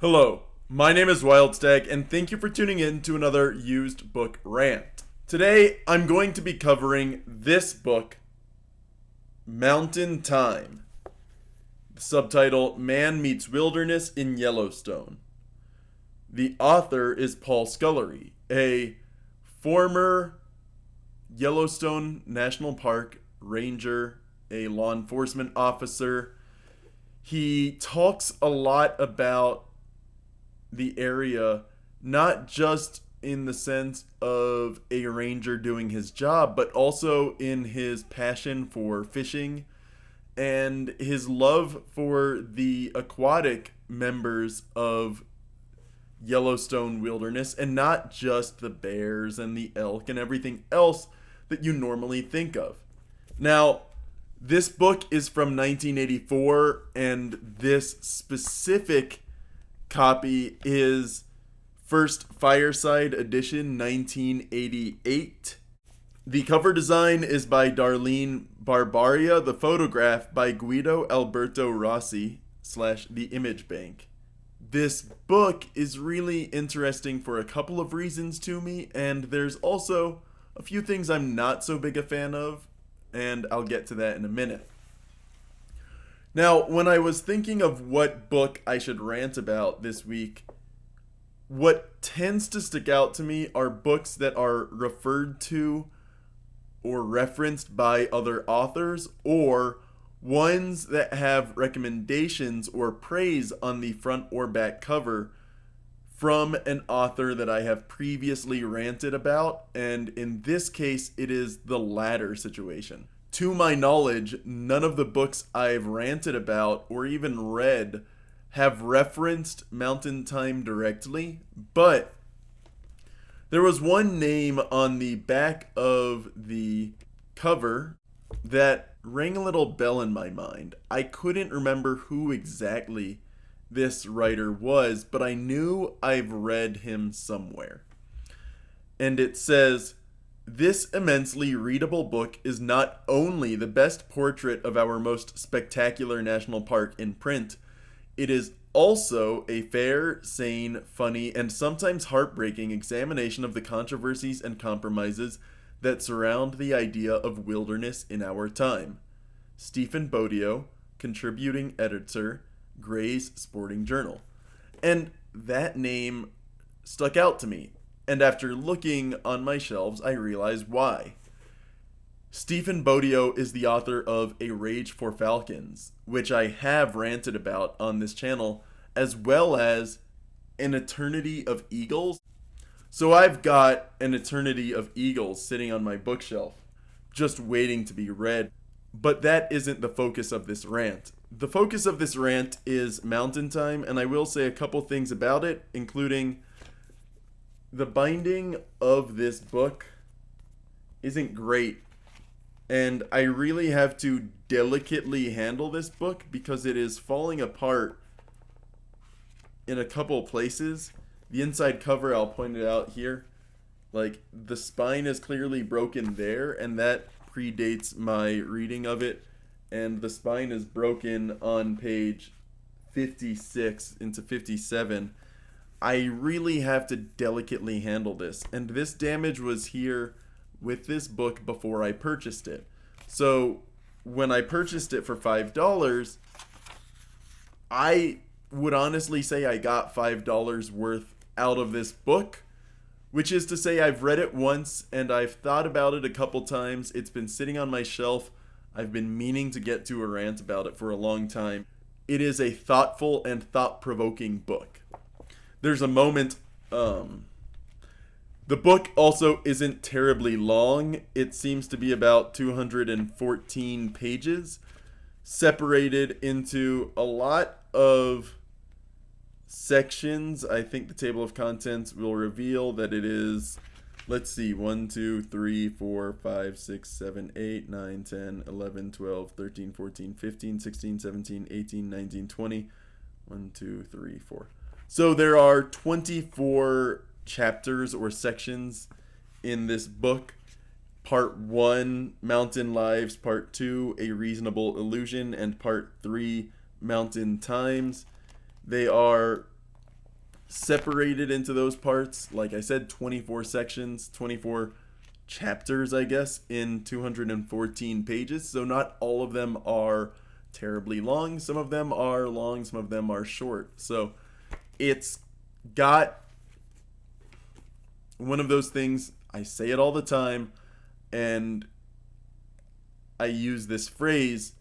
Hello, my name is Wildstag, and thank you for tuning in to another used book rant. Today, I'm going to be covering this book, Mountain Time. The subtitle, Man Meets Wilderness in Yellowstone. The author is Paul Scullery, a former Yellowstone National Park ranger, a law enforcement officer. He talks a lot about the area, not just in the sense of a ranger doing his job, but also in his passion for fishing and his love for the aquatic members of Yellowstone wilderness, and not just the bears and the elk and everything else that you normally think of. Now, this book is from 1984, and this specific copy is First Fireside Edition 1988. The cover design is by Darlene Barbaria, the photograph by Guido Alberto Rossi / The Image Bank. This book is really interesting for a couple of reasons to me, and there's also a few things I'm not so big a fan of, and I'll get to that in a minute. Now, when I was thinking of what book I should rant about this week, what tends to stick out to me are books that are referred to or referenced by other authors, or ones that have recommendations or praise on the front or back cover from an author that I have previously ranted about, and in this case, it is the latter situation. To my knowledge, none of the books I've ranted about or even read have referenced Mountain Time directly, but there was one name on the back of the cover that rang a little bell in my mind. I couldn't remember who exactly this writer was, but I knew I've read him somewhere. And it says, "This immensely readable book is not only the best portrait of our most spectacular national park in print, it is also a fair, sane, funny, and sometimes heartbreaking examination of the controversies and compromises that surround the idea of wilderness in our time. Stephen Bodio, contributing editor, Gray's Sporting Journal." And that name stuck out to me. And after looking on my shelves, I realized why. Stephen Bodio is the author of A Rage for Falcons, which I have ranted about on this channel, as well as An Eternity of Eagles. So I've got An Eternity of Eagles sitting on my bookshelf, just waiting to be read. But that isn't the focus of this rant. The focus of this rant is Mountain Time, and I will say a couple things about it, including the binding of this book isn't great, and I really have to delicately handle this book because it is falling apart in a couple places. The inside cover, I'll point it out here, like the spine is clearly broken there, and that predates my reading of it, and the spine is broken on page 56 into 57. I really have to delicately handle this, and this damage was here with this book before I purchased it. So when I purchased it for $5, I would honestly say I got $5 worth out of this book, which is to say I've read it once and I've thought about it a couple times. It's been sitting on my shelf. I've been meaning to get to a rant about it for a long time. It is a thoughtful and thought-provoking book. There's a moment, the book also isn't terribly long. It seems to be about 214 pages, separated into a lot of sections. I think the table of contents will reveal that it is, let's see, 1, 2, 3, 4, 5, 6, 7, 8, 9, 10, 11, 12, 13, 14, 15, 16, 17, 18, 19, 20. 1, 2, 3, 4. So there are 24 chapters or sections in this book. Part 1, Mountain Lives. Part 2, A Reasonable Illusion. And Part 3, Mountain Times. They are separated into those parts. Like I said, 24 sections, 24 chapters, I guess, in 214 pages. So not all of them are terribly long. Some of them are long, some of them are short. So it's got one of those things, I say it all the time, and I use this phrase,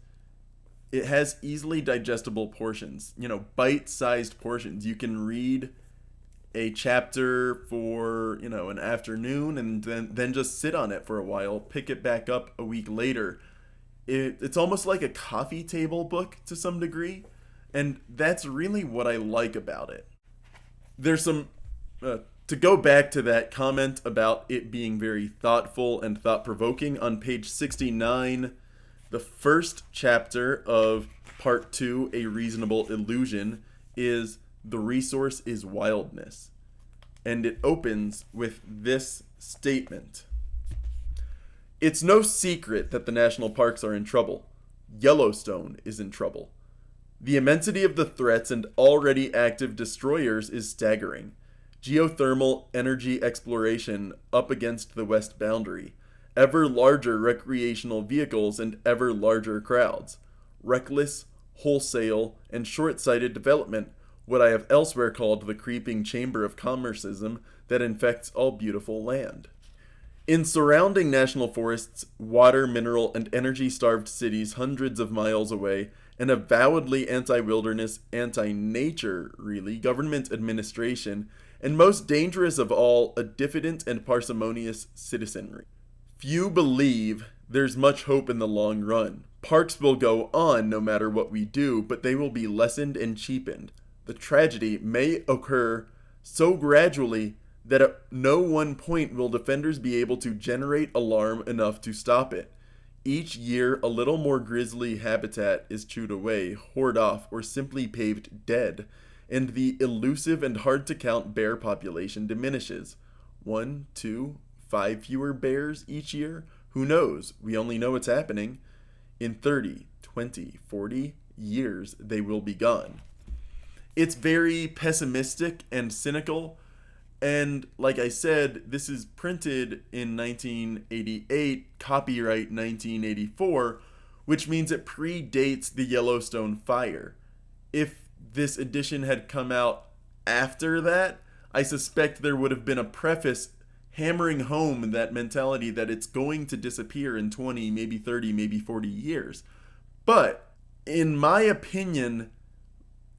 it has easily digestible portions, bite-sized portions. You can read a chapter for, an afternoon and then just sit on it for a while, pick it back up a week later. It's almost like a coffee table book to some degree, and that's really what I like about it. There's some, to go back to that comment about it being very thoughtful and thought-provoking, on page 69, the first chapter of part 2, A Reasonable Illusion, is The Resource is Wildness. And it opens with this statement. It's no secret that the national parks are in trouble. Yellowstone is in trouble. The immensity of the threats and already active destroyers is staggering. Geothermal energy exploration up against the west boundary. Ever larger recreational vehicles and ever larger crowds. Reckless, wholesale, and short-sighted development, what I have elsewhere called the creeping chamber of commerceism that infects all beautiful land. In surrounding national forests, water, mineral, and energy-starved cities hundreds of miles away, an avowedly anti-wilderness, anti-nature, really, government administration, and most dangerous of all, a diffident and parsimonious citizenry. Few believe there's much hope in the long run. Parks will go on no matter what we do, but they will be lessened and cheapened. The tragedy may occur so gradually that at no one point will defenders be able to generate alarm enough to stop it. Each year, a little more grisly habitat is chewed away, hored off, or simply paved dead, and the elusive and hard-to-count bear population diminishes. 1, 2, 5 fewer bears each year? Who knows? We only know it's happening. In 30, 20, 40 years, they will be gone. It's very pessimistic and cynical, and like I said, this is printed in 1988, copyright 1984, which means it predates the Yellowstone fire. If this edition had come out after that, I suspect there would have been a preface hammering home that mentality that it's going to disappear in 20, maybe 30, maybe 40 years. But in my opinion,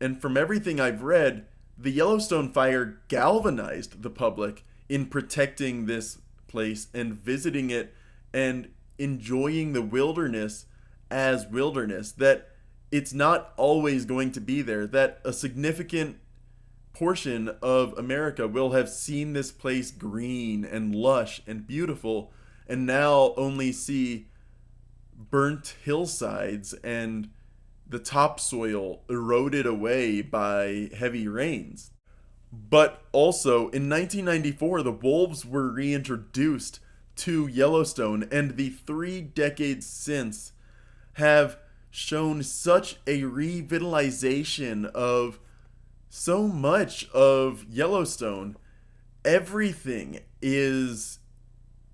and from everything I've read, the Yellowstone fire galvanized the public in protecting this place and visiting it and enjoying the wilderness as wilderness, that it's not always going to be there, that a significant portion of America will have seen this place green and lush and beautiful and now only see burnt hillsides and the topsoil eroded away by heavy rains. But also, in 1994, the wolves were reintroduced to Yellowstone, and the 3 decades since have shown such a revitalization of so much of Yellowstone. Everything is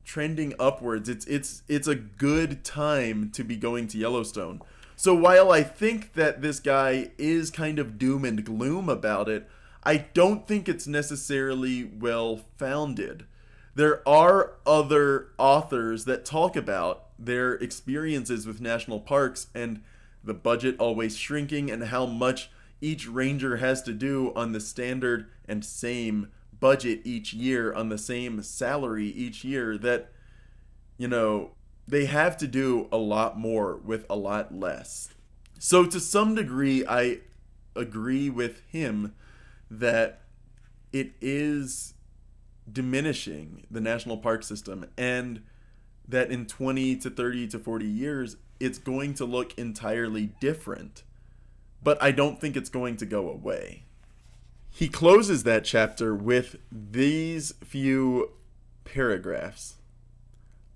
trending upwards. It's a good time to be going to Yellowstone. So while I think that this guy is kind of doom and gloom about it, I don't think it's necessarily well-founded. There are other authors that talk about their experiences with national parks and the budget always shrinking and how much each ranger has to do on the standard and same budget each year, on the same salary each year, that, they have to do a lot more with a lot less. So to some degree, I agree with him that it is diminishing the national park system, and that in 20 to 30 to 40 years, it's going to look entirely different. But I don't think it's going to go away. He closes that chapter with these few paragraphs.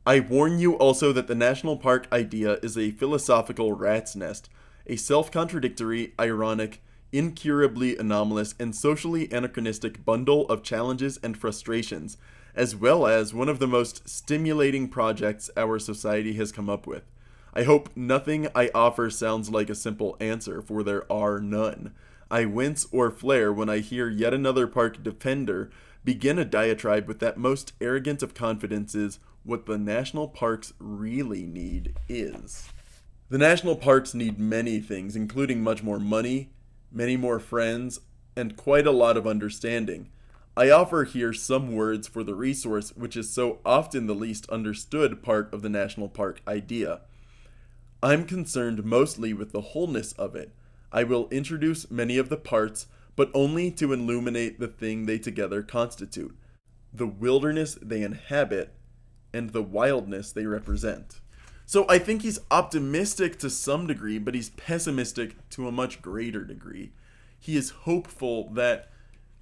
I warn you also that the national park idea is a philosophical rat's nest, a self-contradictory, ironic, incurably anomalous and socially anachronistic bundle of challenges and frustrations, as well as one of the most stimulating projects our society has come up with. I hope nothing I offer sounds like a simple answer, for there are none. I wince or flare when I hear yet another park defender begin a diatribe with that most arrogant of confidences: what the national parks really need is. The national parks need many things, including much more money, many more friends, and quite a lot of understanding. I offer here some words for the resource which is so often the least understood part of the national park idea. I'm concerned mostly with the wholeness of it. I will introduce many of the parts, but only to illuminate the thing they together constitute: the wilderness they inhabit and the wildness they represent. So I think he's optimistic to some degree, but he's pessimistic to a much greater degree. He is hopeful that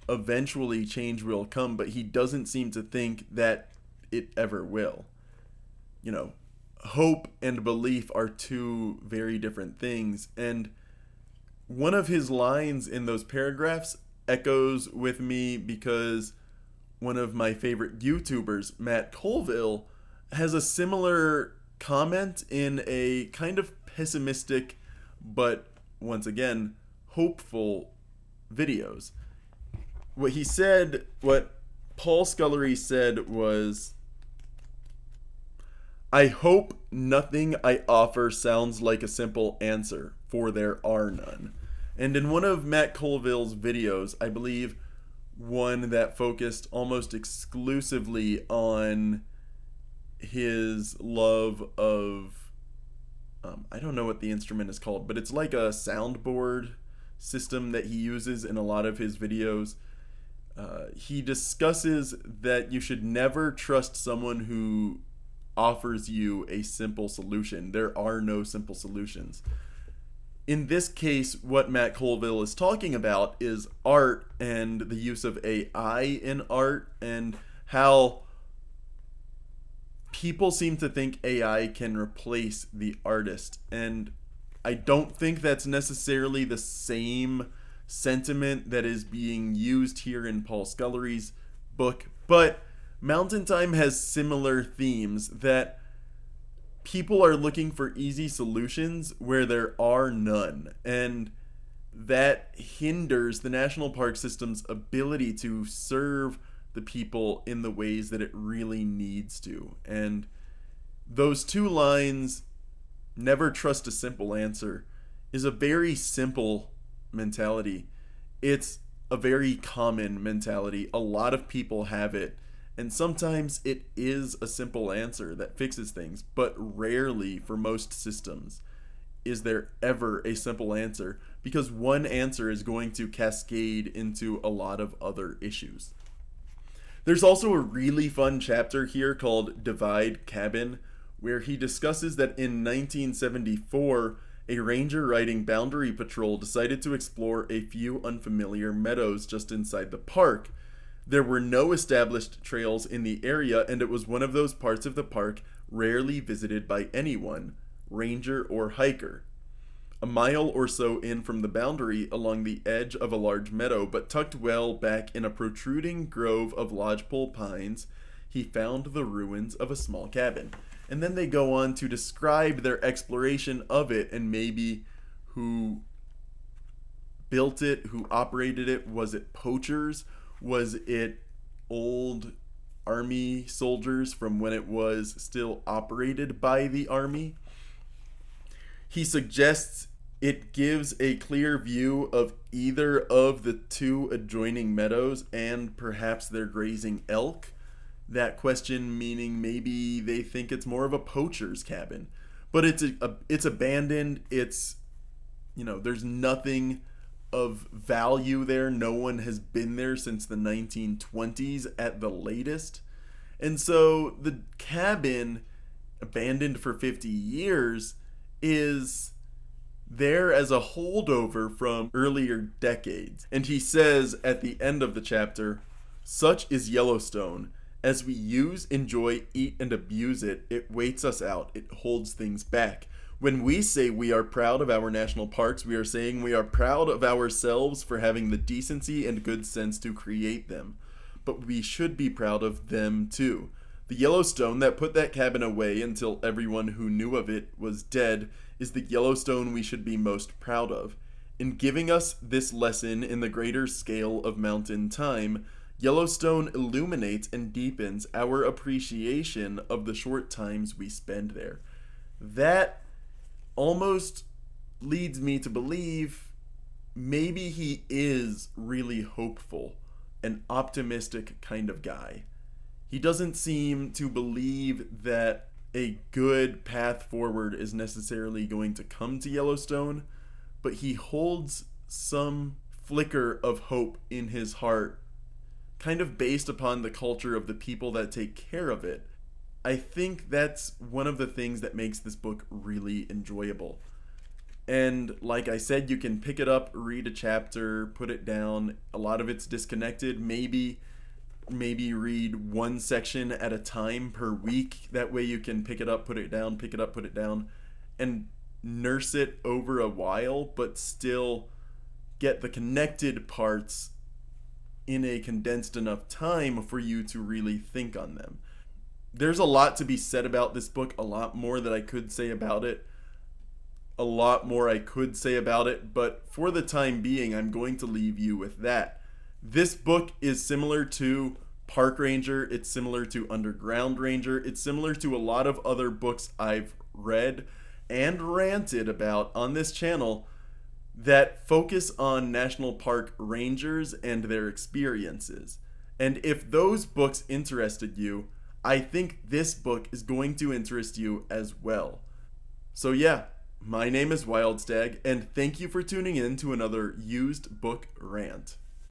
eventually change will come, but he doesn't seem to think that it ever will. You know, hope and belief are two very different things, and one of his lines in those paragraphs echoes with me because one of my favorite YouTubers, Matt Colville, has a similar comment in a kind of pessimistic but once again hopeful videos. What Paul Scullery said was, "I hope nothing I offer sounds like a simple answer, for there are none." And in one of Matt Colville's videos, I believe one that focused almost exclusively on his love of, I don't know what the instrument is called, but it's like a soundboard system that he uses in a lot of his videos. He discusses that you should never trust someone who offers you a simple solution. There are no simple solutions. In this case, what Matt Colville is talking about is art and the use of AI in art, and how people seem to think AI can replace the artist. And I don't think that's necessarily the same sentiment that is being used here in Paul Scullery's book, but Mountain Time has similar themes, that people are looking for easy solutions where there are none, and that hinders the national park system's ability to serve the people in the ways that it really needs to. And those two lines, "never trust a simple answer," is a very simple mentality. It's a very common mentality. A lot of people have it. And sometimes it is a simple answer that fixes things, but rarely, for most systems, is there ever a simple answer, because one answer is going to cascade into a lot of other issues. There's also a really fun chapter here called Divide Cabin, where he discusses that in 1974, a ranger riding Boundary Patrol decided to explore a few unfamiliar meadows just inside the park. There were no established trails in the area, and it was one of those parts of the park rarely visited by anyone, ranger or hiker. A mile or so in from the boundary, along the edge of a large meadow, but tucked well back in a protruding grove of lodgepole pines, he found the ruins of a small cabin. And then they go on to describe their exploration of it, and maybe who built it, who operated it. Was it poachers? Was it old army soldiers from when it was still operated by the army? He suggests it gives a clear view of either of the two adjoining meadows and perhaps their grazing elk. That question meaning maybe they think it's more of a poacher's cabin. But it's abandoned. It's, there's nothing of value there. No one has been there since the 1920s at the latest. And so the cabin, abandoned for 50 years, is there as a holdover from earlier decades. And he says at the end of the chapter, "Such is Yellowstone. As we use, enjoy, eat, and abuse it, it waits us out. It holds things back. When we say we are proud of our national parks, we are saying we are proud of ourselves for having the decency and good sense to create them. But we should be proud of them too. The Yellowstone that put that cabin away until everyone who knew of it was dead is the Yellowstone we should be most proud of. In giving us this lesson in the greater scale of mountain time, Yellowstone illuminates and deepens our appreciation of the short times we spend there. That almost leads me to believe maybe he is really hopeful, an optimistic kind of guy. He doesn't seem to believe that a good path forward is necessarily going to come to Yellowstone, but he holds some flicker of hope in his heart, kind of based upon the culture of the people that take care of it. I think that's one of the things that makes this book really enjoyable. And like I said, you can pick it up, read a chapter, put it down. A lot of it's disconnected. Maybe read one section at a time per week. That way you can pick it up, put it down, pick it up, put it down, and nurse it over a while, but still get the connected parts in a condensed enough time for you to really think on them. There's a lot to be said about this book, a lot more that I could say about it. But for the time being, I'm going to leave you with that. This book is similar to Park Ranger, it's similar to Underground Ranger, it's similar to a lot of other books I've read and ranted about on this channel that focus on national park rangers and their experiences. And if those books interested you, I think this book is going to interest you as well. So yeah, my name is Wildstag, and thank you for tuning in to another used book rant.